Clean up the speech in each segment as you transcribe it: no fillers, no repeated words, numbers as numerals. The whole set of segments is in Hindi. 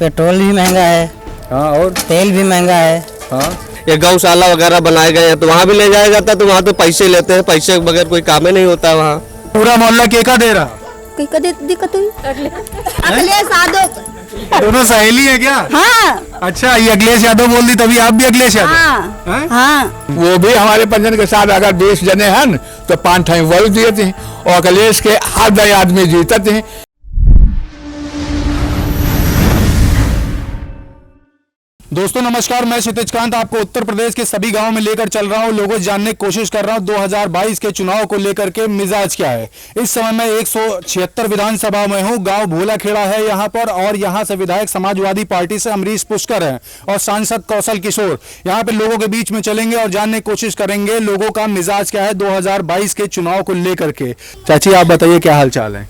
पेट्रोल भी महंगा है। हाँ, और तेल भी महंगा है। हाँ, ये गौशाला वगैरह बनाए गए हैं तो वहाँ भी ले जाया जाता है, तो वहाँ तो पैसे लेते हैं, पैसे के बगैर कोई काम ही नहीं होता है वहाँ। पूरा मोहल्ला केका दे रहा। दिक्कत हुई अखिलेश यादव। दोनों सहेली है क्या? हाँ अच्छा, ये अखिलेश यादव बोल दी तभी आप भी अखिलेश यादव? हाँ हैं? हाँ। वो भी हमारे पंजन के साथ अगर 20 जने हैं न, तो 5 टाइम वोट दिए थे और अखिलेश के आधे आदमी जीते थे। दोस्तों नमस्कार, मैं क्षितिज कांत आपको उत्तर प्रदेश के सभी गांवों में लेकर चल रहा हूं। लोगों से जानने की कोशिश कर रहा हूं 2022 के चुनाव को लेकर के मिजाज क्या है। इस समय मैं 176 विधानसभा में हूं। गांव भोलाखेड़ा है यहां पर, और यहां से विधायक समाजवादी पार्टी से अमरीश पुष्कर हैं और सांसद कौशल किशोर। यहां पे लोगों के बीच में चलेंगे और जानने की कोशिश करेंगे लोगों का मिजाज क्या है 2022 के चुनाव को लेकर के। चाची आप बताइए क्या हाल चाल है?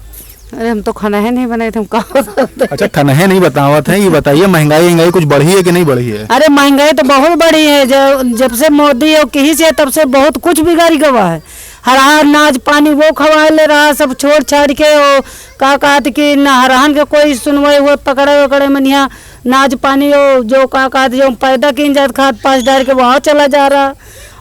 अरे हम तो खाना है नहीं बनाए थे, हम कहाँ बताते। अच्छा, खनहे नहीं बतावत है, ये बताइए महंगाई कुछ बढ़ी है कि नहीं बढ़ी है? अरे महंगाई तो बहुत बढ़ी है। जब से मोदी और कहीं से तब से बहुत कुछ बिगाड़ी गवा है। हरा अनाज पानी वो खवा ले रहा, सब छोड़ छाड़ के और का कहत कि न हरान के कोई सुनवाई हुए पकड़े वकड़े में यहाँ नाज पानी हो जो का कहत जो पैदा की जात खाद 5 डाल के वहाँ चला जा रहा।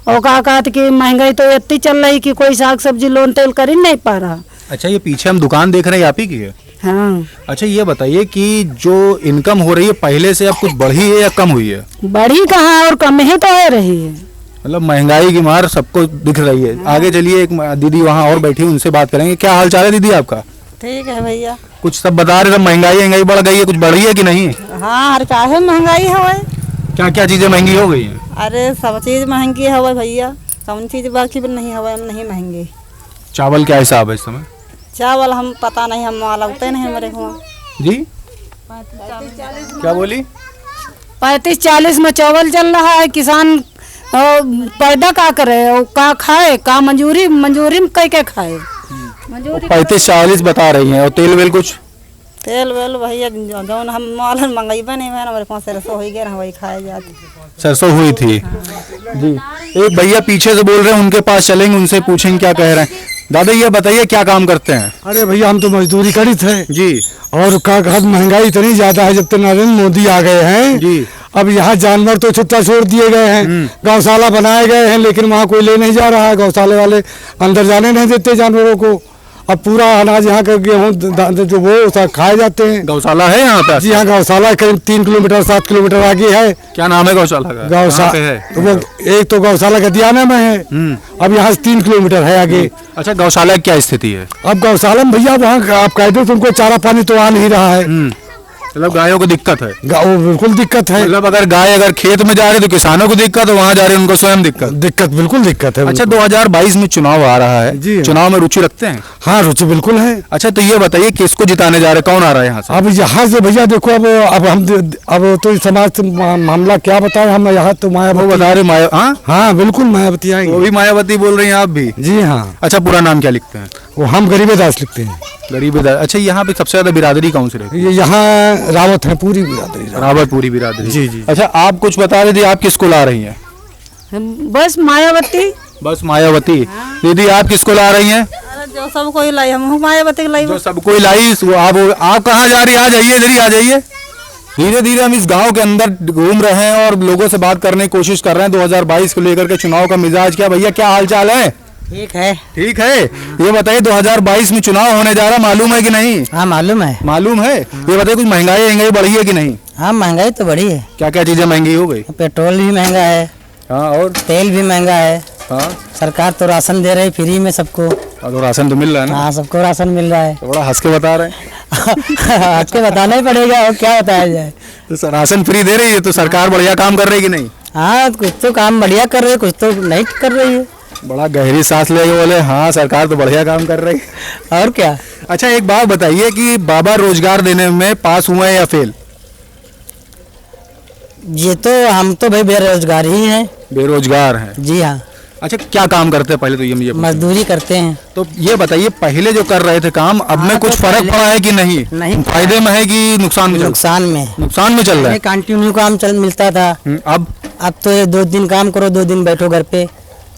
और का कहत कि महंगाई तो इतनी चल रही कि कोई साग सब्जी लोन तेल कर ही नहीं पा रहा। अच्छा, ये पीछे हम दुकान देख रहे हैं आप ही की है? हाँ। अच्छा, ये बताइए कि जो इनकम हो रही है पहले से अब कुछ बढ़ी है या कम हुई है? बढ़ी कहाँ और कम ही तो हो रही है। मतलब महंगाई की मार सबको दिख रही है। आगे चलिए, एक दीदी वहाँ और बैठी है, उनसे बात करेंगे। क्या हाल चाल है दीदी आपका? ठीक है भैया। कुछ सब बता रहे थे महंगाई बढ़ गई है, कुछ बढ़ी है कि नहीं? हाँ, हर काहे महंगाई है। क्या क्या चीजें महंगी हो गई है? अरे सब चीज महंगी है भैया, कौन चीज बाकी नहीं है, नहीं महंगी। चावल क्या हिसाब है इस समय? चावल हम पता नहीं, हम वहाँ लगते नहीं हमारे को जी। क्या बोली? 35-40 में चावल चल रहा है। किसान पैदा का करे और का खाए, का मंजूरी में कह खाए। 35-40 बता रही हैं। और तेल वेल कुछ? तेल वेल भैया जौन हम माल मंगेबे नहीं है, हमारे पास सरसों हो गया, वही खाए जाते। सरसों हुई थी जी। एक भैया पीछे से बोल रहे हैं, उनके पास चलेंगे, उनसे पूछेंगे क्या कह रहे हैं। दादा ये बताइए क्या काम करते हैं? अरे भैया हम तो मजदूरी करी थे जी। और का महंगाई इतनी ज्यादा है, जब तक नरेंद्र मोदी आ गए हैं जी। अब यहाँ जानवर तो छुट्टा छोड़ दिए गए हैं, गौशाला बनाए गए हैं, लेकिन वहाँ कोई ले नहीं जा रहा है। गौशाले वाले अंदर जाने नहीं देते जानवरों को। अब पूरा अनाज यहाँ का गेहूँ जो वो खाए जाते हैं। गौशाला है यहाँ पे? जी हाँ, गौशाला करीब 3 किलोमीटर 7 किलोमीटर आगे है। क्या नाम है गौशाला का? गौशाला वो एक तो गौशाला गदियाना में है, अब यहाँ से 3 किलोमीटर है आगे। अच्छा, गौशाला की क्या स्थिति है? अब गौशाला में भैया वहाँ आप कहते तो उनको चारा पानी तो आ नहीं रहा है। मतलब गायों को दिक्कत है? बिल्कुल दिक्कत है। मतलब अगर गाय अगर खेत में जा रही तो किसानों को दिक्कत है, वहाँ जा रही है उनको स्वयं दिक्कत बिल्कुल दिक्कत है। अच्छा, 2022 में चुनाव आ रहा है जी। चुनाव में रुचि रखते हैं? हाँ, रुचि बिल्कुल है। अच्छा, तो ये बताइए किसको जिताने जा रहे, कौन आ रहा है यहाँ से? अब यहाँ से भैया देखो, अब तो समाज मामला क्या बताए हम। यहाँ तो मायावती बता रहे। हाँ बिल्कुल मायावती आएंगे। वो भी मायावती बोल रही हैं आप भी? जी हाँ। अच्छा, पूरा नाम क्या लिखते हैं? वो हम गरीबदास लिखते हैं। गरीबदास। अच्छा, यहाँ पे सबसे ज्यादा बिरादरी कौन सी रहती है? यहाँ रावत है, पूरी बिरादरी। रावत पूरी बिरादरी। जी जी। अच्छा, आप कुछ बता रहे थे, आप किसको ला रही हैं? बस मायावती। बस मायावती। दीदी आप किसको ला रही हैं? जो सब कोई लाई, हम मायावती लाई। जो सब कोई लाई। आप कहाँ जा रही है? आ जाइए, इधर ही आ जाइए। धीरे धीरे हम इस गांव के अंदर घूम रहे हैं और लोगों से बात करने की कोशिश कर रहे हैं 2022 को लेकर के चुनाव का मिजाज क्या। भैया क्या हाल चाल है? ठीक है। ठीक है। ये बताइए 2022 में चुनाव होने जा रहा, मालूम है कि नहीं? हाँ मालूम है। मालूम है। ये बताइए कुछ महंगाई बढ़ी है कि नहीं? हाँ महंगाई तो बढ़ी है। क्या क्या चीजें महंगी हो गई? पेट्रोल भी महंगा है। हाँ, और तेल भी महंगा है। हाँ, सरकार तो राशन दे रही है फ्री में सबको। तो राशन तो मिल रहा है ना? हाँ, सबको राशन मिल रहा है। तो बड़ा हंस के बता रहे हैं। आज के बताना ही पड़ेगा, और क्या बताया जाए। तो राशन फ्री दे रही है तो सरकार बढ़िया काम कर रही है कि नहीं? हाँ, कुछ तो काम बढ़िया कर रही है, कुछ तो नहीं कर रही है। बड़ा गहरी सांस ले बोले हाँ सरकार तो बढ़िया काम कर रही है। और क्या। अच्छा, एक बात बताइए कि बाबा रोजगार देने में पास हुए हैं या फेल? ये तो हम तो भाई बेरोजगार ही हैं। बेरोजगार हैं? जी हाँ। अच्छा, क्या काम करते हैं पहले तो ये मुझे मजदूरी करते हैं। तो ये बताइए पहले जो कर रहे थे काम, अब में कुछ तो फर्क पड़ा है कि नहीं? नहीं, फायदे में है कि नुकसान में? नुकसान में चल रहा है। कंटिन्यू काम मिलता था। अब तो 2 दिन काम करो, 2 दिन बैठो घर पे।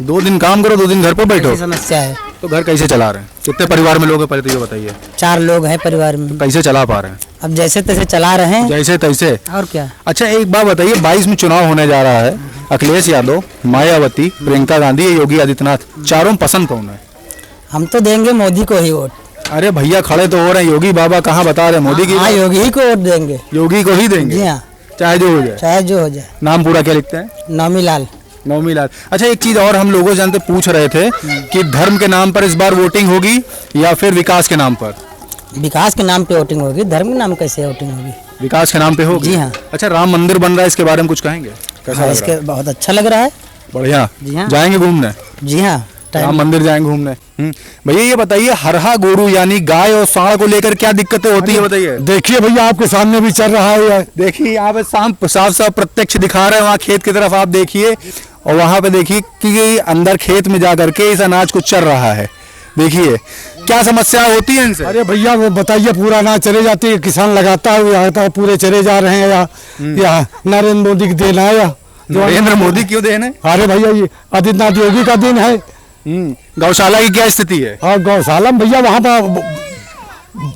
2 दिन काम करो 2 दिन घर पर बैठो, ऐसी समस्या है। तो घर कैसे चला रहे हैं? कितने परिवार में लोग हैं पहले तो ये बताइए, 4 लोग हैं परिवार में, कैसे चला पा रहे हैं? अब जैसे तैसे चला रहे हैं जैसे तैसे। और क्या। अच्छा एक बात बताइए, 22 में चुनाव होने जा रहा है, अखिलेश यादव, मायावती, प्रियंका गांधी या योगी आदित्यनाथ, चारों में पसंद कौन है? हम तो देंगे मोदी को ही वोट। अरे भैया खड़े तो हो रहे हैं, योगी बाबा कहाँ बता रहे हैं, मोदी की। हाँ योगी ही को वोट देंगे। योगी को ही देंगे? जी हाँ, चाहे जो हो जाए। चाहे जो हो जाए। नाम पूरा क्या लिखते हैं? नौमी लाल। नवमी लाल। अच्छा एक चीज और हम लोगों जानते पूछ रहे थे कि धर्म के नाम पर इस बार वोटिंग होगी या फिर विकास के नाम पर? विकास के नाम पे वोटिंग होगी, धर्म के नाम कैसे वोटिंग होगी? विकास के नाम पे होगी। जी हाँ। अच्छा राम मंदिर बन रहा है, इसके बारे में कुछ कहेंगे? कैसा हाँ, लग इसके रहा है? बहुत अच्छा लग रहा है। बढ़िया। जी हाँ। जाएंगे घूमने? जी हाँ, राम मंदिर जाएंगे घूमने। भैया ये बताइए, हरहा गोरू यानी गाय और सांड को लेकर क्या दिक्कतें होती है बताइए? देखिए भैया आपके सामने भी चल रहा है ये। देखिए यहाँ पे साफ साफ प्रत्यक्ष दिखा रहे हैं, वहाँ खेत की तरफ आप देखिए, और वहाँ पे देखिए कि अंदर खेत में जा करके इस अनाज को चर रहा है। देखिए क्या समस्या होती है इनसे? अरे भैया वो बताइए, पूरा अनाज चले जाती है, किसान लगाता है, वो आता है, पूरे चले जा रहे हैं या नरेंद्र मोदी की देन है या नरेंद्र मोदी क्यों देन है? अरे भैया ये आदित्यनाथ योगी का दिन है। गौशाला की क्या स्थिति है? हाँ गौशाला में भैया वहाँ पर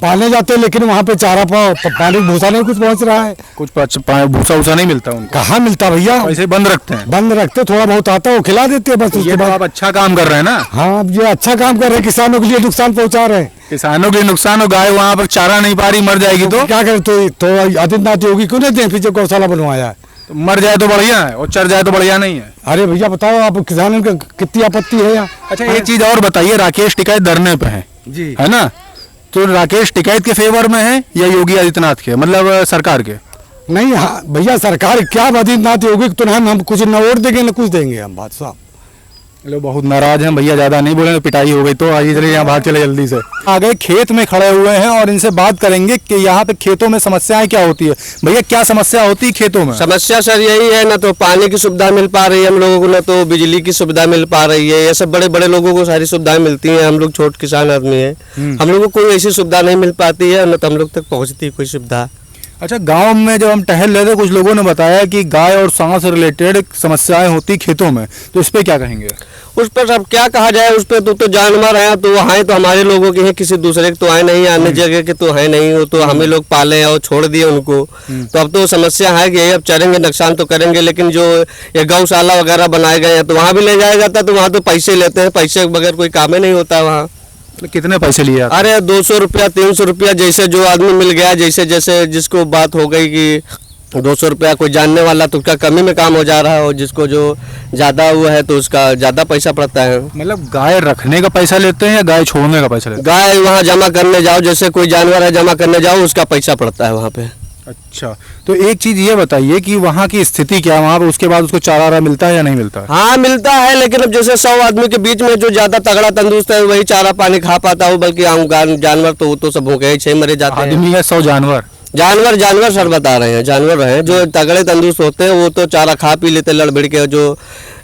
पाले जाते हैं, लेकिन वहाँ पे चारा पानी भूसा नहीं कुछ पहुँच रहा है। कुछ भूसा वूसा नहीं मिलता उनको? कहाँ मिलता भैया, ऐसे बंद रखते हैं? बंद रखते, थोड़ा बहुत आता है वो खिला देते हैं बस। ये उसके तो बाद आप अच्छा काम कर रहे हैं ना। हाँ अब ये अच्छा काम कर रहे हैं, किसानों के लिए नुकसान पहुँचा रहे हैं। किसानों के लिए नुकसान हो, गाय वहाँ पर चारा नहीं पा रही, मर जाएगी तो क्या करें? तो आदित्यनाथ योगी क्यों नहीं दें फिर जो गौशाला बनवाया है? तो मर जाए तो बढ़िया है और चर जाए तो बढ़िया नहीं है। अरे भैया बताओ आप, किसानों की कितनी आपत्ति है यहाँ। अच्छा एक चीज और बताइए, राकेश टिकैत धरने पे है जी है ना, तो राकेश टिकैत के फेवर में है या योगी आदित्यनाथ के, मतलब सरकार के? नहीं हाँ भैया सरकार क्या आदित्यनाथ योगी तो हम कुछ न वोट देंगे न कुछ देंगे हम बादशाह। लोग बहुत नाराज हैं भैया, ज्यादा नहीं बोले तो पिटाई हो गई। तो आइए चलिए यहाँ भाग चले जल्दी से। आ गए खेत में खड़े हुए हैं और इनसे बात करेंगे कि यहाँ पे खेतों में समस्याएं क्या होती है। भैया क्या समस्या होती है खेतों में? समस्या सर यही है, ना तो पानी की सुविधा मिल पा रही है हम लोगों को, ना तो बिजली की सुविधा मिल पा रही है। ये सब बड़े बड़े लोगों को सारी सुविधाएं मिलती हैं, हम लोग छोटे किसान आदमी हैं, हम लोगों को कोई ऐसी सुविधा नहीं मिल पाती है, न तो हम लोग तक पहुँचती है कोई सुविधा। अच्छा गांव में जब हम टहल रहे थे, कुछ लोगों ने बताया कि गाय और सांड से रिलेटेड समस्याएं होती खेतों में, तो इस पे क्या कहेंगे? उस पर अब क्या कहा जाए, उस पर तो जानवर हैं, तो वो हैं तो हमारे लोगों के हैं, किसी दूसरे के तो आए नहीं, अन्य जगह के तो है नहीं, वो तो हमें लोग पाले और छोड़ दिए उनको। तो अब तो समस्या है कि अब चरेंगे, नुकसान तो करेंगे, लेकिन जो ये गौशाला वगैरह बनाए गए हैं तो वहाँ भी ले जाया जाता है, तो वहाँ तो पैसे लेते हैं, पैसे के बगैर कोई काम ही नहीं होता वहाँ। कितने पैसे लिए आप? अरे 200 रुपया 300 रुपया, जैसे जो आदमी मिल गया, जैसे जैसे जिसको बात हो गई कि 200 रुपया, कोई जानने वाला तो उसका कमी में काम हो जा रहा है, और जिसको जो ज़्यादा हुआ है तो उसका ज़्यादा पैसा पड़ता है। मतलब गाय रखने का पैसा लेते हैं या गाय छोड़ने का पैसा लेते हैं? गाय वहाँ जमा करने जाओ, जैसे कोई जानवर है जमा करने जाओ, उसका पैसा पड़ता है वहाँ पे। अच्छा तो एक चीज ये बताइए कि वहाँ की स्थिति क्या है, वहाँ पर उसके बाद उसको चारा मिलता है या नहीं मिलता है? हाँ मिलता है, लेकिन अब जैसे 100 आदमी के बीच में जो ज्यादा तगड़ा तंदुरुस्त है वही चारा पानी खा पाता हो, बल्कि जानवर तो वो तो सब भूखे ही 6 मरे जाते हैं। आदमी है 100 जानवर? जानवर सर बता रहे हैं, जानवर हैं जो तगड़े तंदुरुस्त होते हैं वो तो चारा खा पी लेते लड़ भिड़ के, जो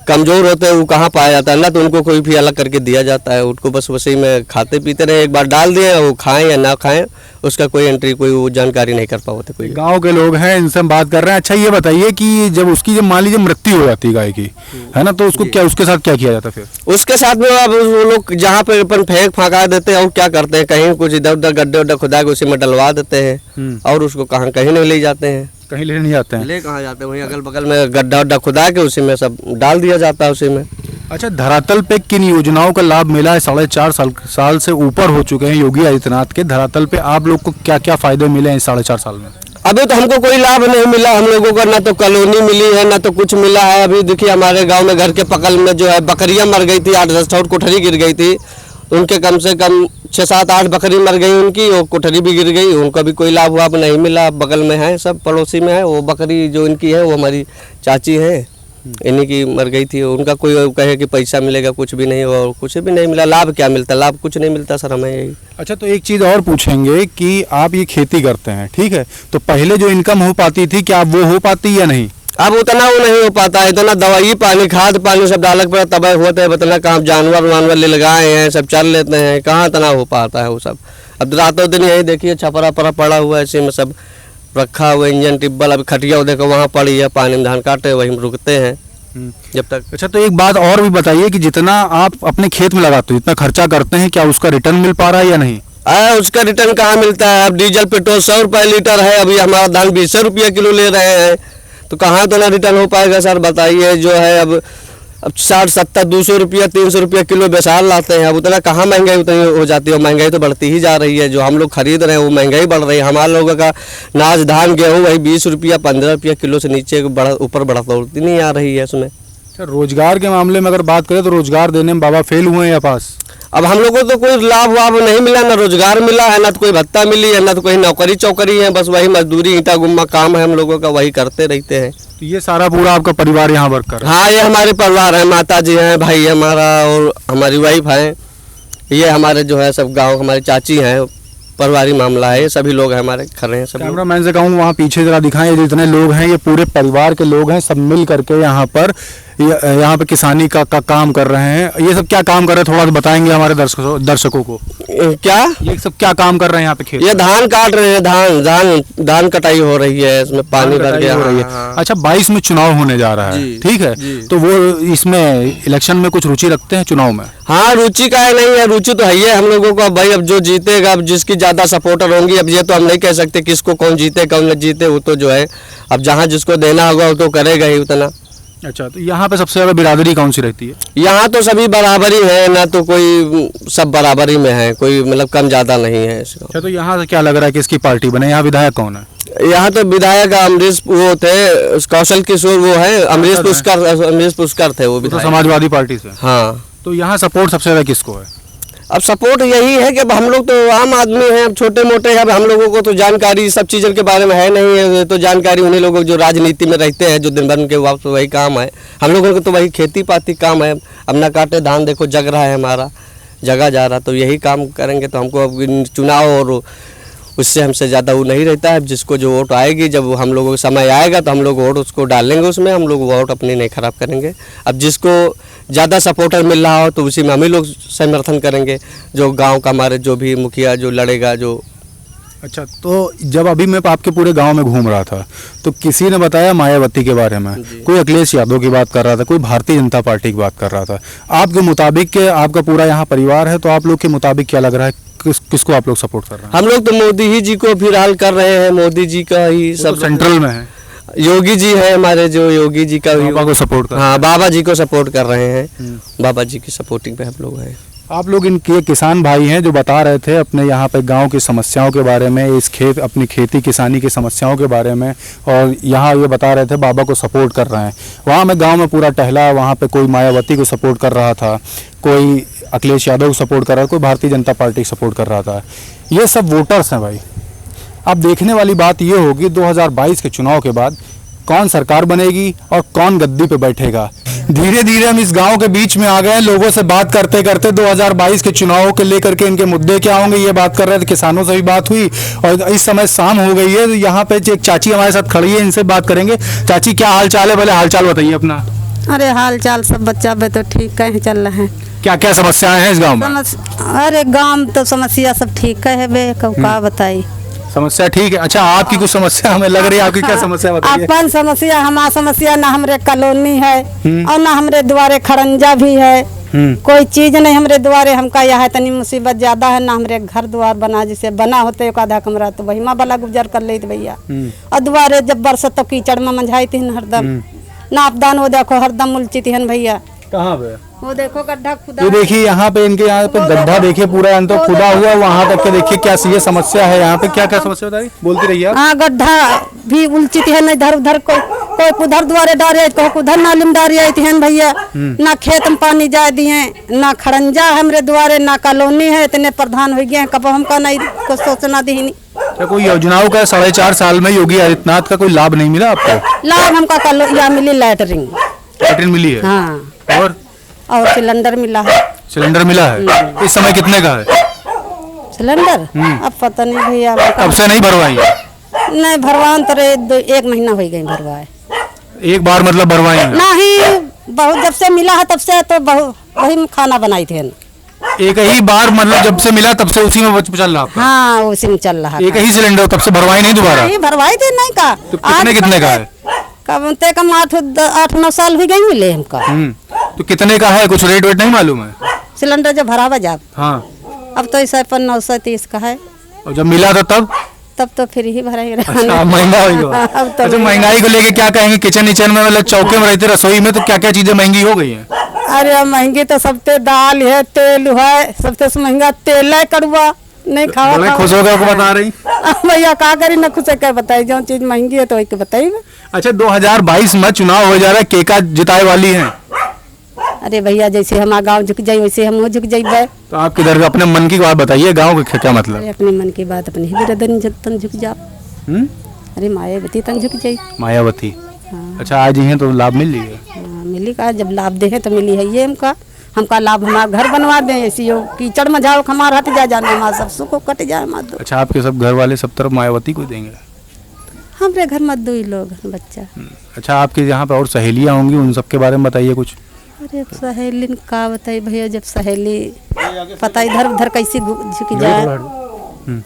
कमजोर होते हैं वो कहाँ पाया जाता है ना, तो उनको कोई भी अलग करके दिया जाता है, उनको बस उसी में खाते पीते रहे, एक बार डाल दिए, वो खाएं या ना खाएं उसका कोई एंट्री कोई वो जानकारी नहीं कर पाते कोई। गांव के लोग हैं, इनसे हम बात कर रहे हैं। अच्छा ये बताइए कि जब उसकी जब मान लीजिए मृत्यु हो जाती है गाय की, है ना, तो उसको क्या, उसके साथ क्या किया जाता है फिर? उसके साथ में अब वो लोग जहाँ पे अपन फेंक फाका देते हैं और क्या करते हैं, कहीं कुछ इधर उधर गड्ढे उड्ढे खुदा के उसी में डलवा देते हैं, और उसको कहाँ कहीं नहीं ले जाते हैं। कहीं ले नहीं जाते हैं? ले कहाँ जाते हैं, वहीं अगल बगल में गड्ढा उड्ढा खुदा के उसी में सब डाल दिया जाता है उसी में। अच्छा धरातल पे किन योजनाओं का लाभ मिला है? 4.5 साल से ऊपर हो चुके हैं योगी आदित्यनाथ के, धरातल पे आप लोग को क्या क्या फायदे मिले हैं इस 4.5 साल में? अभी तो हमको कोई लाभ नहीं मिला, हम लोगों को ना तो कॉलोनी मिली है ना तो कुछ मिला है। अभी देखिए हमारे गांव में घर के बगल में जो है बकरियां मर गई थी, 8-10 ठोर कोठरी गिर गई थी, उनके कम से कम 6-7-8 बकरी मर गई उनकी, और कोठरी भी गिर गई, उनका भी कोई लाभ वाभ नहीं मिला। बगल में है सब पड़ोसी में है, वो बकरी जो इनकी है वो हमारी चाची है, इन्हीं की मर गई थी, उनका कोई कहे कि पैसा मिलेगा, कुछ भी नहीं, और कुछ भी नहीं मिला। लाभ क्या मिलता, लाभ कुछ नहीं मिलता सर हमें यही। अच्छा तो एक चीज़ और पूछेंगे कि आप ये खेती करते हैं, ठीक है, तो पहले जो इनकम हो पाती थी क्या वो हो पाती या नहीं? अब उतना वो नहीं हो पाता है, इतना दवाई पानी खाद पानी सब डालक पड़ा तब होता है, इतना काम जानवर वानवर ले लगाए हैं सब चल लेते हैं, कहाँ इतना हो पाता है वो सब। अब रातों दिन यही देखिए छपरा परा पड़ा हुआ है, इसी में सब रखा हुआ इंजन टिब्बल, अभी खटिया देखो वहाँ पड़ी है, पानी में धान काटे वहीं रुकते हैं, जब तक। अच्छा, तो एक बात और भी बताइए कि जितना आप अपने खेत में लगाते हो, जितना खर्चा करते हैं, क्या उसका रिटर्न मिल पा रहा है या नहीं? उसका रिटर्न कहाँ मिलता है? अब डीजल पेट्रोल 100 रुपये लीटर है, अभी हमारा धान 20 रुपये किलो ले रहे हैं, तो कहाँ तो ना रिटर्न हो पाएगा सर, बताइए। जो है अब 60 70 200 रुपया 300 रुपया किलो बेसार लाते हैं, अब उतना कहाँ महंगाई उतनी हो जाती है। महंगाई तो बढ़ती ही जा रही है, जो हम लोग खरीद रहे हैं वो महंगाई बढ़ रही है। हमारे लोगों का नाज धान गेहूँ वही 20 रुपया 15 रुपया किलो से नीचे ऊपर बढ़ोतरी नहीं आ रही है उसमें। अच्छा, रोजगार के मामले में अगर बात करें तो रोजगार देने में बाबा फेल हुए हैं या पास? अब हम लोगों को तो कोई लाभ वाभ नहीं मिला, ना रोजगार मिला है, ना तो कोई भत्ता मिली है, ना तो कोई नौकरी चौकरी है, बस वही मजदूरी ईंटा गुम्मा काम है हम लोगों का, वही करते रहते हैं। तो ये सारा पूरा आपका परिवार यहाँ वर्क कर रहा है? हाँ, ये हमारे परिवार है, माता जी हैं, भाई हमारा और हमारी वाइफ है, ये हमारे जो है सब गाँव हमारी चाची हैं, परिवारिक मामला है, ये सभी लोग हैं हमारे घर हैं सब। कैमरामैन से कहूँ वहाँ पीछे जरा दिखाएं, जितने लोग हैं ये पूरे परिवार के लोग हैं, सब मिल करके यहाँ पे किसानी का काम कर रहे हैं। ये सब क्या काम कर रहे हैं थोड़ा सा बताएंगे हमारे दर्शकों को? क्या ये सब क्या काम कर रहे हैं यहाँ पे खेत? ये धान काट रहे हैं, धान कटाई हो रही है, इसमें पानी भर गया हो रही है। अच्छा, 22 में चुनाव होने जा रहा है, ठीक है, तो वो इसमें इलेक्शन में कुछ रुचि रखते हैं चुनाव में? हाँ, रुचि का है, नहीं है, रुचि तो है ही है हम लोगों को। भाई अब जो जीतेगा, अब जिसकी ज्यादा सपोर्टर होंगी, अब ये तो हम नहीं कह सकते किसको कौन जीते कौन न जीते, वो तो जो है अब जहाँ जिसको देना होगा वो तो करेगा ही उतना। अच्छा, तो यहाँ पे सबसे ज्यादा बिरादरी कौन सी रहती है? यहाँ तो सभी बराबरी है, ना तो कोई, सब बराबरी में है, कोई मतलब कम ज्यादा नहीं है इसको। अच्छा, तो यहाँ से क्या लग रहा है किसकी पार्टी बने? यहाँ विधायक कौन है? यहाँ तो विधायक अमरीश वो थे, कौशल किशोर वो है, अमरीश पुष्कर थे वो तो विधायक, समाजवादी पार्टी से। हाँ। तो यहाँ सपोर्ट सबसे ज्यादा किसको है? अब सपोर्ट यही है कि अब हम लोग तो आम आदमी हैं, अब छोटे मोटे, अब हम लोगों को तो जानकारी सब चीज़ों के बारे में है नहीं है, तो जानकारी उन्हीं लोगों जो राजनीति में रहते हैं, जो दिन भर के वापस वही काम है। हम लोगों को तो वही खेती पाती काम है, अब ना काटे धान देखो जग रहा है हमारा, जगह जा रहा, तो यही काम करेंगे। तो हमको अब चुनाव और उससे हमसे ज़्यादा वो नहीं रहता है, जिसको जो वोट आएगी, जब हम लोगों का समय आएगा तो हम लोग वोट उसको डालेंगे, उसमें हम लोग वोट अपनी नहीं खराब करेंगे। अब जिसको ज़्यादा सपोर्टर मिल रहा हो तो उसी में हम ही लोग समर्थन करेंगे, जो गांव का हमारे जो भी मुखिया जो लड़ेगा जो। अच्छा, तो जब अभी मैं आपके पूरे गांव में घूम रहा था तो किसी ने बताया मायावती के बारे में, कोई अखिलेश यादव की बात कर रहा था, कोई भारतीय जनता पार्टी की बात कर रहा था। आपके मुताबिक आपका पूरा यहाँ परिवार है, तो आप लोग के मुताबिक क्या लग रहा है, किसको आप लोग सपोर्ट कर रहे हैं? हम लोग तो मोदी ही जी को फिलहाल कर रहे हैं, मोदी जी का ही सब। तो सेंट्रल में है, योगी जी है हमारे, जो योगी जी का बाबा को सपोर्ट कर, हाँ बाबा जी को सपोर्ट कर रहे हैं, बाबा जी की सपोर्टिंग पे हम लोग हैं। आप लोग इनके किसान भाई हैं जो बता रहे थे अपने यहाँ पे गांव की समस्याओं के बारे में, अपनी खेती किसानी की समस्याओं के बारे में, और यहाँ ये बता रहे थे बाबा को सपोर्ट कर रहे हैं। वहाँ मैं गांव में पूरा टहला, वहाँ पे कोई मायावती को सपोर्ट कर रहा था, कोई अखिलेश यादव को सपोर्ट कर रहा था, कोई भारतीय जनता पार्टी को सपोर्ट कर रहा था। ये सब वोटर्स हैं भाई। अब देखने वाली बात ये होगी 2022 के चुनाव के बाद कौन सरकार बनेगी और कौन गद्दी पे बैठेगा। धीरे धीरे हम इस गांव के बीच में आ गए, लोगों से बात करते करते 2022 के चुनाव के लेकर के इनके मुद्दे क्या होंगे ये बात कर रहे थे। किसानों से भी बात हुई और इस समय शाम हो गई है, यहाँ पे एक चाची हमारे साथ खड़ी है, इनसे बात करेंगे। चाची, क्या हाल चाल है? पहले हाल चाल बताइए अपना। अरे हाल चाल सब बच्चा बे तो ठीक कहीं चल रहे हैं। क्या क्या समस्याएं हैं इस गाँव में? अरे गाँव तो समस्या सब ठीक है बे, का बताई समस्या ठीक है। अच्छा, आपकी कुछ समस्या हमें लग रही है, आपकी क्या समस्या बताइए? अपन समस्या, हमारा समस्या ना हमरे कॉलोनी है और ना हमरे द्वारे खड़ंजा भी है, कोई चीज नहीं हमरे द्वारे। हमका यह तनी मुसीबत ज्यादा है, ना हमरे घर द्वार बना, जिसे बना होते एक आधा कमरा तो वही माँ वाला गुजर कर लेते भैया। और द्वारे जब बरसत तो कीचड़ में मंझाई थी हरदम, ना आपदान वो देखो हरदम उलची थी भैया। कहाँ पे? वो देखो गड्ढा खुदा। ये देखिए यहाँ पे, इनके यहाँ पे गड्ढा देखिए पूरा अंत खुदा हुआ, वहाँ तक के देखिए क्या ये समस्या है यहाँ पे। क्या क्या समस्या बताइए, बोलती रहिए आप। हाँ, गड्ढा भी उलचित है, न इधर उधर कोई उधर द्वारे डारे, कोई उधर नाली डारी आई थी भैया। ना खेत में पानी जाए दिए, ना खड़ंजा है हमरे द्वारे, ना कॉलोनी है, इतने प्रधान हो गए कब हमका नहीं कुछ सोचना दी नहीं। क्या कोई योजनाओं का 4.5 साल में योगी आदित्यनाथ का कोई लाभ नहीं मिला आपको? लाभ हमका यहाँ मिली लैटरिन मिली है। हाँ, और सिलेंडर मिला है। सिलेंडर मिला है? इस समय कितने का है सिलेंडर? अब पता नहीं भैया, कब से नहीं भरवाई? नहीं भरवान तो 1 महीना हो गई भरवाए। एक बार मतलब भरवाई नहीं, बहुत जब से मिला है तब से तो बहुत वही खाना बनाई थे। एक ही बार मतलब जब से मिला तब से उसी में चल रहा? हाँ, उसी में चल रहा। एक ही सिलेंडर, तब से भरवाई नहीं दोबारा? नहीं भरवाई थी नहीं का। तो कितने का है? कब ते कम 8-9 साल हो गए मिले हमका। तो कितने का है, कुछ रेट वेट नहीं मालूम है? सिलेंडर जब भरावा जब हाँ, अब तो 930 का है। और जब मिला था तब तो फिर ही भराई अच्छा, महंगा हो गया। अब तो अच्छा, महंगाई को लेके क्या कहेंगे? किचन में मतलब चौके में रहते रसोई में, तो क्या क्या चीजें महंगी हो गई हैं? अरे महंगी तो सबसे दाल है, तेल है, सबसे महंगा तेल है, कड़ुआ नहीं खावा। बड़े खुश हो गए को बता रही। भैया का करी न खुश क्या बताई, जो चीज महंगी है तो वही बताई। अच्छा, 2022 में चुनाव हो जा रहा है, केका जिताए वाली हैं? अरे भैया जैसे हमारा गांव झुक जाये वैसे हम झुक जाइए। तो आप किधर अपने मन की बात बताइए, गांव का क्या मतलब? अरे अपने मन की बात अपने ही बिरदन तन झुक जा। अरे मायावती तन झुक जाये। मायावती, अच्छा आज ही तो लाभ मिल रही है? मिली का जब लाभ दे तो मिली है ये हमका लाभ। हमारा घर बनवा दे, ऐसी हो कीचड़ में जाओ हमारा हट जा जाने, हमारा सब सुख कट जाए हमारा। अच्छा, आपके सब घर वाले सब तरफ मायावती को देंगे? हमारे घर में 2 ही लोग बच्चा। अच्छा, आपके यहाँ पे और सहेलियाँ होंगी, उन सब के बारे में बताइए कुछ। अरे सहेली का बताइए भैया, जब सहेली पता इधर उधर कैसी झुक जाए।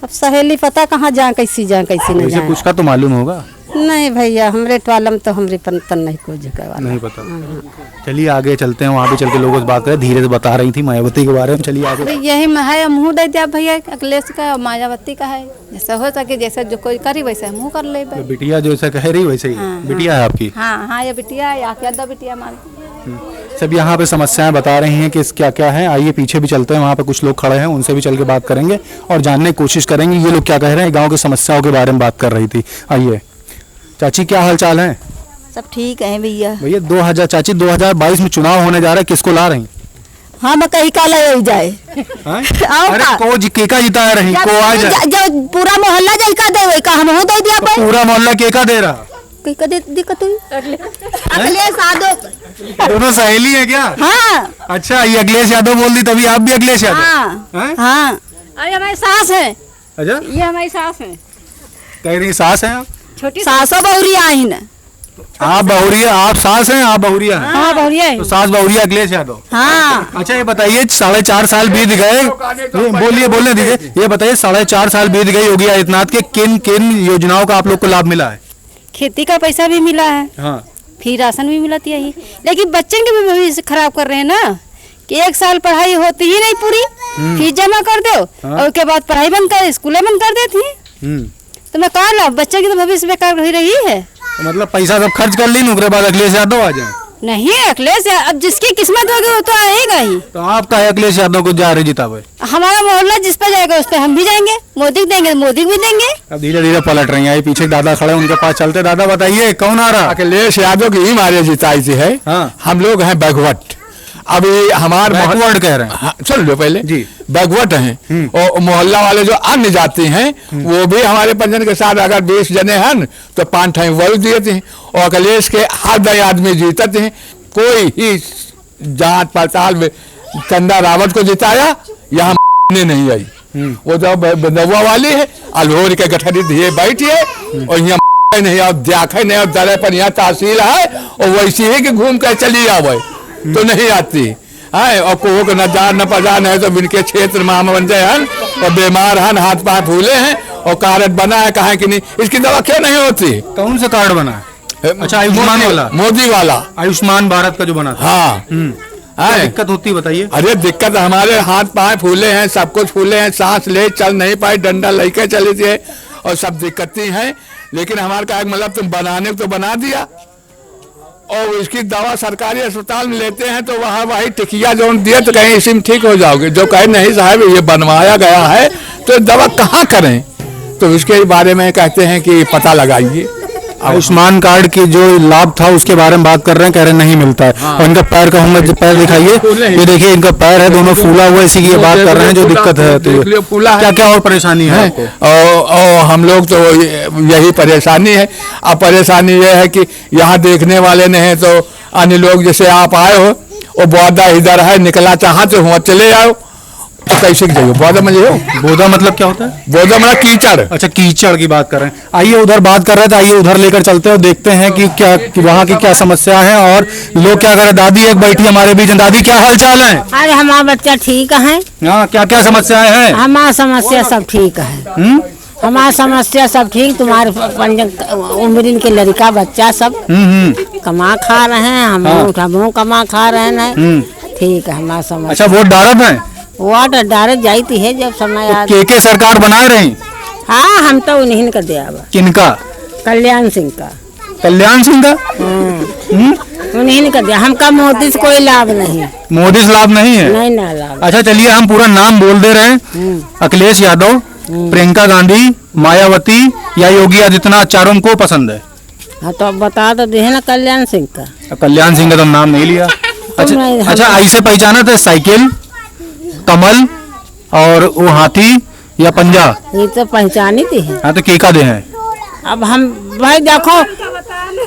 अब सहेली पता कहाँ जाए, कैसी जाए कैसी नहीं जाए। कुछ का तो मालूम होगा? नहीं भैया, हमरे टवालम तो हमरे तन नहीं कोई झुका वाला नहीं पता। चलिए आगे चलते हैं, वहाँ भी चल के लोगों से बात करें। धीरे से बता रही थी मायावती के बारे में, चलिए आगे। यही है, मुँह दे दिया भैया, अखिलेश का मायावती का है। जैसा हो सके, जैसा जो कोई करी वैसे मुँह कर ले। तो बिटिया जो ऐसा कह रही वैसे ही बिटिया है आपकी? हाँ, ये बिटिया है, आके दो बिटिया हमारी। सब यहाँ पे समस्याएं बता रही हैं कि क्या क्या है। आइए पीछे भी चलते हैं, वहाँ पे कुछ लोग खड़े हैं, उनसे भी चल के बात करेंगे और जानने की कोशिश करेंगे ये लोग क्या कह रहे हैं। गाँव की समस्याओं के बारे में बात कर रही थी। आइए चाची, क्या हाल चाल है? सब ठीक है भैया। भैया 2022 में चुनाव होने जा रहा है, किसको ला रही? हाँ, मैं कहीं काला हो जाए। अरे को केका जिता रही, को आ जाए जो पूरा मोहल्ला जैका दे का हम हो दे दिया तो पूरा मोहल्ला केका दे रहा। केका दे दिक्कत हुई। अखिलेश यादव दोनों सहेली है क्या? हाँ। अच्छा, ये अखिलेश यादव बोल दी तभी आप भी अखिलेश यादव? हाँ। अरे हमारी सास है। अच्छा, ये हमारी सास है। कह रही सास है आप? छोटी सासो बहुरिया आई न। आप बहुरिया, आप सास हैं, आप बहुरिया हैं? हाँ, बहुरिया है। तो सास बहुरिया अखिलेश यादव। हाँ। अच्छा, ये बताइए 4.5 साल बीत गए, बोलने दीजिए। ये बताइए 4.5 साल बीत गए योगी आदित्यनाथ के, किन किन योजनाओं का आप लोग को लाभ मिला है? खेती का पैसा भी मिला है, हाँ, फिर राशन भी मिला यही। लेकिन बच्चे के भी भविष्य खराब कर रहे हैं ना, कि 1 साल पढ़ाई होती ही नहीं पूरी, फीस जमा कर दो और उसके बाद पढ़ाई बंद कर, स्कूलें बंद कर देती है। तो मैं कहा लाभ, बच्चे की तो भविष्य बेकार हो रही है। तो मतलब पैसा सब खर्च कर ली, उसके बाद अखिलेश यादव आ जाए? नहीं, अखिलेश अब जिसकी किस्मत होगी वो तो आएगा ही। तो आपका है अखिलेश यादव को जा रहे जितावे? हमारा मोहल्ला जिस पे जाएगा उस पे हम भी जाएंगे, मोदी को देंगे मोदी भी देंगे। अब धीरे धीरे पलट रही है। पीछे दादा खड़े, उनके पास चलते। दादा बताइए कौन आ रहा? अखिलेश यादव की ही मारे जिताई थी है। हाँ। हम लोग हैं बैकवर्ड। अभी हमारे बैकवर्ड कह रहे हैं? हाँ, सुन लो पहले जी। बैकवर्ड हैं और मोहल्ला वाले जो अन्य जाति हैं वो भी हमारे पंजन के साथ अगर 20 जने हैं तो 5 टाइम वोट दिए थे और अखिलेश के हर 10 आदमी जीतते हैं। कोई ही जांच पड़ताल में चंदा रावत को जिताया यहाँ ने नहीं आई। वो जो बंदवा वाली है अलहोर के गठरी दिए बैठी है और यहाँ नहीं और देखे नहीं और दरे पर यहाँ तहसील है और वैसी ही कि घूम कर चली आवे तो नहीं आती है। और को नजार न पजान है तो इनके क्षेत्र में हम बन जाए और बीमार हैं, हाथ पाँव फूले हैं और कार्ड बना है, कहा कि नहीं इसकी दवा क्यों नहीं होती? कौन सा कार्ड बना है? अच्छा, आयुष्मान वाला? मोदी वाला आयुष्मान भारत का जो बना था। हाँ। क्या दिक्कत होती है बताइए? अरे दिक्कत हमारे हाथ पाँव फूले हैं, सब कुछ फूले हैं, सांस ले चल नहीं पाए, डंडा लेके चली थी और सब दिक्कतें हैं। लेकिन हमारे का मतलब तुम बनाने तो बना दिया और इसकी दवा सरकारी अस्पताल में लेते हैं तो वहाँ वही टिकिया जो दिए तो कहीं इसी में ठीक हो जाओगे। जो कहे नहीं साहब ये बनवाया गया है तो दवा कहाँ करें, तो इसके बारे में कहते हैं कि पता लगाइए। आयुष्मान कार्ड की जो लाभ था उसके बारे में बात कर रहे हैं, कह रहे नहीं मिलता है। और इनका पैर का हम पैर दिखाइए, ये देखिए इनका पैर है दोनों फूला हुआ, इसी की ये बात कर रहे हैं जो दिक्कत है। तो क्या क्या और परेशानी है आपको? और हम लोग तो यही परेशानी है। अब परेशानी ये है कि यहाँ देखने वाले नहीं है तो अन्य लोग जैसे आप आए हो और बौद्धा इधर है निकला चाहते हो चले आओ तो कैसे जाइए? बौद्धा में जाओ। बौद्धा मतलब क्या होता है? बौद्धा मतलब कीचड़। अच्छा, कीचड़ की बात कर रहे हैं। आइए उधर बात कर रहे थे, आइए उधर लेकर चलते हैं और देखते हैं कि क्या कि वहाँ की क्या समस्या है और लोग क्या कर रहे हैं। दादी एक बैठी हमारे बीच। दादी क्या हाल चाल है? अरे हमारा बच्चा ठीक है। हाँ, क्या क्या समस्याएं हैं? हमारा समस्या सब ठीक है। हमारा समस्या सब ठीक, तुम्हारे उम्र के लड़का बच्चा सब कमा खा रहे हैं, हम कमा खा रहे हैं। ठीक है हमारा समस्या। अच्छा वोट डालत है? वोट डालत जाती है जब समय आ। के सरकार बनाए रही? हाँ हम तो उन्हीं का दिया। किनका? कल्याण सिंह का। कल्याण सिंह का? उन्हीं का दिया, हमका मोदी से कोई लाभ नहीं। मोदी से लाभ नहीं है? नहीं ना लाभ। अच्छा चलिए हम पूरा नाम बोल दे रहे हैं। अखिलेश यादव, प्रियंका गांधी, मायावती या योगी आदित्यनाथ, चारों को पसंद है? हाँ तो अब बता दो दे ना कल्याण सिंह का। कल्याण सिंह का तो नाम नहीं लिया। अच्छा ऐसे पहचाना था साइकिल, कमल और वो हाथी या पंजा? ये तो पहचानी थी। हाँ तो केका दे हैं? अब हम भाई देखो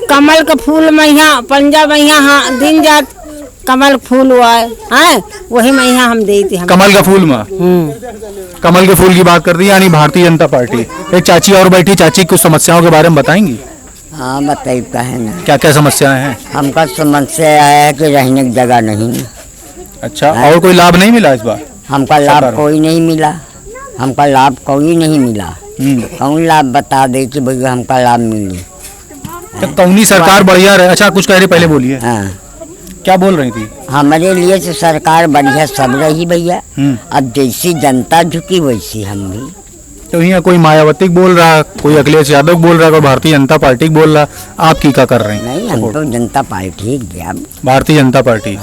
कमल का फूल मैया, पंजा मैया, हाँ दिन जात कमल फूल हुआ है, वही मैया हम दी थी। कमल का फूल में? कमल के फूल की बात कर दी, यानी भारतीय जनता पार्टी। एक चाची और बैठी, चाची कुछ समस्याओं के बारे में बताएंगी? हाँ बताइए है ना। क्या क्या समस्याएं हैं? हमका समस्या है कि रहने की जगह नहीं। अच्छा और कोई लाभ नहीं मिला इस बार? हमका लाभ कोई नहीं मिला, हमका लाभ कोई नहीं मिला। कौन लाभ बता दे कि भैया हमका लाभ मिले। तो कौनी सरकार बढ़िया रहे? अच्छा कुछ कह रहे, पहले बोलिए। हाँ क्या बोल रही थी? हमारे लिए तो सरकार बढ़िया सब रही भैया। अब जैसी जनता झुकी वैसी हम भी। तो यहाँ कोई मायावती बोल रहा, कोई अखिलेश यादव बोल रहा, कोई भारतीय जनता पार्टी बोल रहा, आप की क्या कर रहे हैं? नहीं हम तो जनता पार्टी गया। भारतीय जनता पार्टी।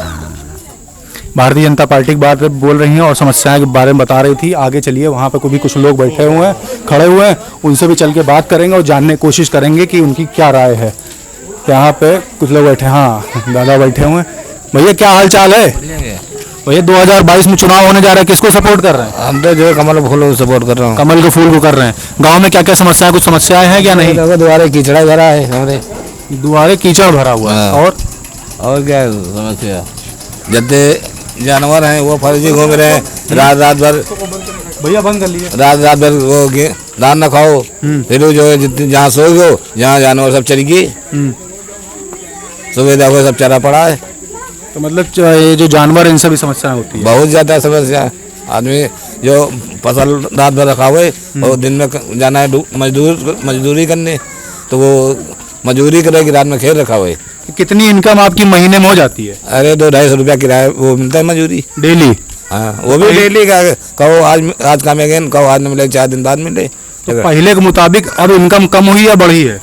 भारतीय जनता पार्टी की बात बोल रही हैं और समस्याएं के बारे में बता रही थी। आगे चलिए, वहाँ पे भी कुछ लोग बैठे हुए हैं, खड़े हुए हैं, उनसे भी चल के बात करेंगे और जानने की कोशिश करेंगे कि उनकी क्या राय है। यहाँ पे कुछ लोग बैठे, हाँ दादा बैठे हुए हैं। भैया क्या हाल चाल है? भैया 2022 में चुनाव होने जा रहा है, किसको सपोर्ट कर रहे हैं? हम तो जो कमल फूल को सपोर्ट कर रहा हूँ। कमल के फूल को कर रहे हैं। गाँव में क्या क्या समस्याएं, कुछ समस्याएं हैं क्या नहीं? द्वारे कीचड़ा भरा है हमारे, द्वारे कीचड़ भरा हुआ है। और क्या समस्या? जैसे जानवर हैं वो फर्जी घूम रहे हैं, रात भर। भैया बंद कर लीजिए। रात भर वो दान न खाओ, फिर जो है जितनी जहाँ सो गो, जहाँ जानवर सब चली गई, सुबह देखो सब चरा पड़ा है। तो मतलब ये जो जानवर इनसे भी समस्या होती है? बहुत ज्यादा समस्या। आदमी जो फसल रात भर रखा हुआ है और दिन में जाना है मजदूरी करने, तो वो मजदूरी करेगी, रात में खेत रखा हुआ है। कितनी इनकम आपकी महीने में हो जाती है? अरे 200-250 रुपया किराया वो मिलता है मजदूरी डेली। हाँ वो भी डेली का, कहो आज काम है, कहो आज न मिले, 4 दिन बाद मिले। तो पहले के मुताबिक अब इनकम कम हुई या बढ़ी है?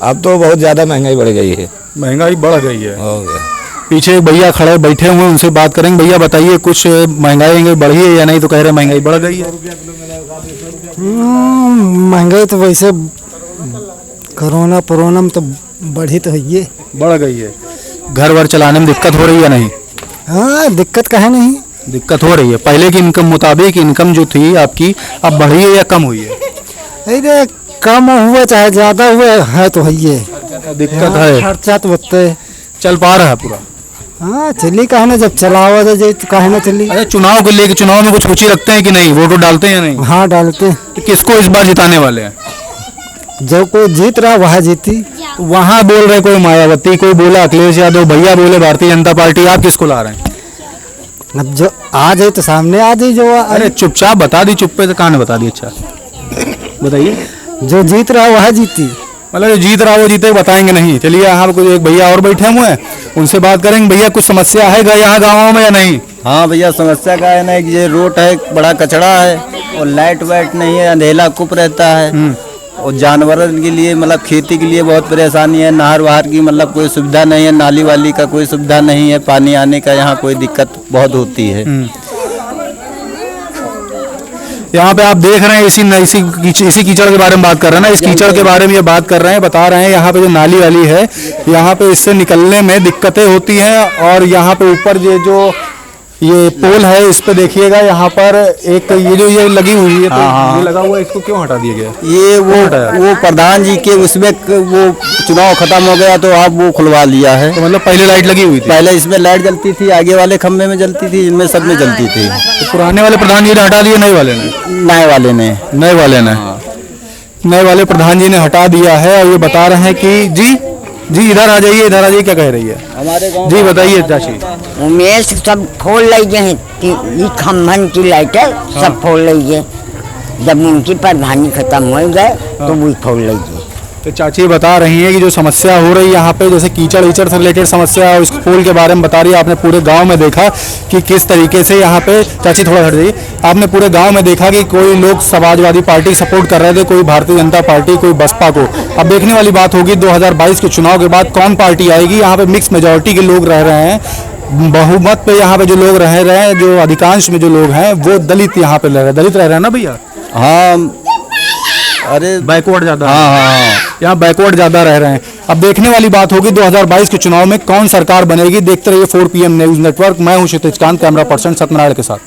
अब तो बहुत ज्यादा महंगाई बढ़ गई है। महंगाई बढ़ गई है। हो गया। पीछे एक भैया खड़े बैठे हुए, उनसे बात करेंगे। भैया बताइए कुछ महंगाई बढ़ी है या नहीं? तो कह रहे महंगाई बढ़ गई है। महंगाई तो वैसे कोरोना में तो बढ़ी तो है, बढ़ गई है। घर वर चलाने में दिक्कत हो रही है नहीं? हाँ दिक्कत कहे नहीं, दिक्कत हो रही है। पहले की इनकम मुताबिक इनकम जो थी आपकी अब बढ़ी है या कम हुई है? अरे कम हुआ चाहे ज्यादा हुआ है तो है ये दिक्कत है। खर्चा तो होते चल पा रहा है पूरा? हाँ चली कहे ना, जब चला हुआ तो कहे ना चली। अरे चुनाव को लेके, चुनाव में कुछ रुचि रखते हैं कि नहीं? वोट डालते हैं या नहीं? हाँ डालते। तो किसको इस बार जिताने वाले हैं? जो कोई जीत रहा वह जीती। वहाँ बोल रहे कोई मायावती, कोई बोला अखिलेश यादव, भैया बोले भारतीय जनता पार्टी। आप किसको ला रहे हैं? अब जो आ जाए तो सामने आ जाए। जो अरे चुपचाप बता दी, चुप्पे से कान बता दी। अच्छा बताइए। जो जीत रहा वह जीती। मतलब जो जीत रहा वो जीते, बताएंगे नहीं। चलिए यहाँ पे कुछ एक भैया और बैठे हुए हैं, उनसे बात करेंगे। भैया कुछ समस्या है यहाँ गाँव में या नहीं? हाँ भैया समस्या का है ना, ये रोड है, बड़ा कचरा है और लाइट वाइट नहीं है, अंधेला कुप रहता है और जानवरों के लिए मतलब खेती के लिए बहुत परेशानी है। नहर वहर की मतलब कोई सुविधा नहीं है, नाली वाली का कोई सुविधा नहीं है, पानी आने का यहाँ कोई दिक्कत बहुत होती है। यहाँ पे आप देख रहे हैं इसी कीचड़ के बारे में बात कर रहे हैं ना, इस कीचड़ के बारे में ये बात कर रहे हैं, बता रहे हैं। यहाँ पे जो नाली वाली है, यहाँ पे इससे निकलने में दिक्कतें होती हैं। और यहाँ पे ऊपर ये पोल है, इस पे देखिएगा, यहाँ पर एक ये लगी हुई है, तो ये लगा हुआ है, इसको क्यों हटा दिया गया? ये वो प्रधान जी के उसमें वो चुनाव खत्म हो गया तो आप वो खुलवा लिया है। तो मतलब पहले लाइट लगी हुई थी? पहले इसमें लाइट जलती थी, आगे वाले खंभे में जलती थी, इनमें सब में जलती थी। तो पुराने वाले प्रधान जी ने हटा दिया, नए वाले ने? नए वाले प्रधान जी ने हटा दिया है। और ये बता रहे हैं कि जी इधर आ जाइए, इधर आ जाइए। क्या कह रही है हमारे गाँव? जी बताइए चाची। उमेश सब खोल लीजिए, खम्भन की लाइटें सब खोल लीजिए, जब उनकी प्रधानी खत्म हो गए तो वो खोल लीजिए। तो चाची बता रही हैं कि जो समस्या हो रही है यहाँ पे, जैसे कीचड़ वीचड़ से रिलेटेड समस्या है, उस पुल के बारे में बता रही है। आपने पूरे गांव में देखा कि किस तरीके से यहाँ पे, चाची थोड़ा हट जाइए, आपने पूरे गांव में देखा कि कोई लोग समाजवादी पार्टी सपोर्ट कर रहे थे, कोई भारतीय जनता पार्टी, कोई बसपा को। अब देखने वाली बात होगी 2022 के चुनाव के बाद कौन पार्टी आएगी। यहाँ पे मिक्स मेजोरिटी के लोग रह रहे हैं, बहुमत पे यहाँ पे जो लोग रह रहे हैं, जो अधिकांश में जो लोग हैं वो दलित यहाँ पे रह रहे हैं। दलित रह रहे हैं ना भैया? हाँ, अरे बैकवर्ड ज्यादा, हाँ, यहाँ बैकवर्ड ज्यादा रह रहे हैं। अब देखने वाली बात होगी 2022 के चुनाव में कौन सरकार बनेगी। देखते रहिए 4 PM न्यूज नेटवर्क। मैं हूँ क्षितिज कांत, कैमरा पर्सन सत्यनारायण के साथ।